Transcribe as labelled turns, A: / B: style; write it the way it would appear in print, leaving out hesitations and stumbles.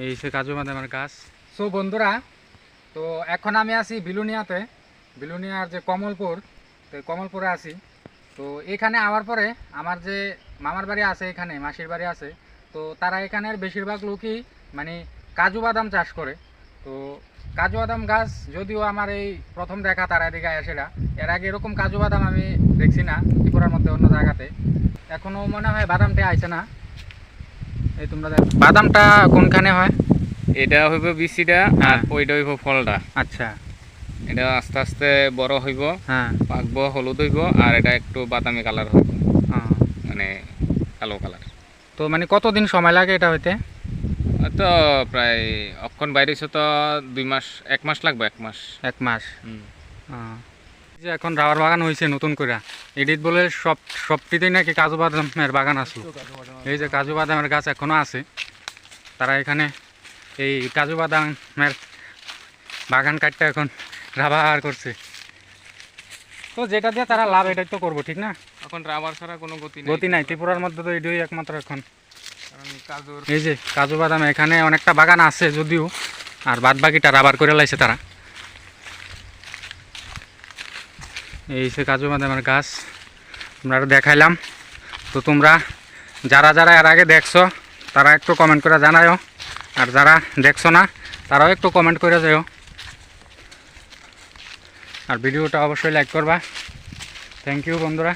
A: এই সে কাজু বাদামের গাছ। সো বন্ধুরা, তো এখন আমি আছি বিলুনিয়াতে, বিলুনিয়ার যে কমলপুর, তো কমলপুরে আছি। তো এখানে আওয়ার পরে আমার যে মামার বাড়ি আছে, এখানে মাসির বাড়ি আছে, তো তারা এখানের বেশিরভাগ লোকই মানে কাজু বাদাম চাষ করে। তো কাজু বাদাম গাছ যদিও আমার এই প্রথম দেখা তারা এদিকে আসেরা, এর আগে এরকম কাজু বাদাম আমি দেখছি না ত্রিপুরার মধ্যে অন্য জায়গাতে। এখনও মনে হয় বাদামটা আইছে না। এই তোমরা দেখো বাদামটা কোনখানে হয়?
B: এটা হইব বিচিটা আর ওইটা হইব ফলটা।
A: আচ্ছা,
B: এটা আস্তে আস্তে বড় হইব,
A: হ্যাঁ,
B: পাকবো, হলুদ হইব আর এটা একটু বাদামি কালার হইব,
A: হ্যাঁ।
B: মানে কালো কালার।
A: তো মানে কতদিন সময় লাগে এটা হইতে?
B: তো প্রায় অক্ষণ বাইরেছে তো 2 মাস, 1 মাস লাগবে, 1 মাস।
A: 1 মাস। যে এখন রাবার বাগান হয়েছে নতুন করে, এডিট বলে সবটিতেই নাকি কাজু বাদামের বাগান আসলো। এই যে কাজু বাদামের গাছ এখনো আছে, তারা এখানে এই কাজু বাদামের বাগান কাটতে এখন রাবার করছে। তো যেটা দিয়ে তারা লাভ এটাই তো করবো, ঠিক না?
B: এখন রাবার ছাড়া কোনো
A: গতি নাই ত্রিপুরার মধ্যে, তো এটাই একমাত্র এখন।
B: কারণ কাজুর
A: এই যে কাজু বাদাম এখানে অনেকটা বাগান আছে যদিও, আর বাদ বাকিটা রাবার করে লাইছে তারা। এই সে কাজু বাদামের গাছ আমরা দেখাইলাম। তো তোমরা যারা যারা এর আগে দেখছো তারা একটু কমেন্ট করে জানাও, আর যারা দেখছো না তারাও একটু কমেন্ট করে যাও, আর ভিডিওটা অবশ্যই লাইক করবা। থ্যাংক ইউ বন্ধুরা।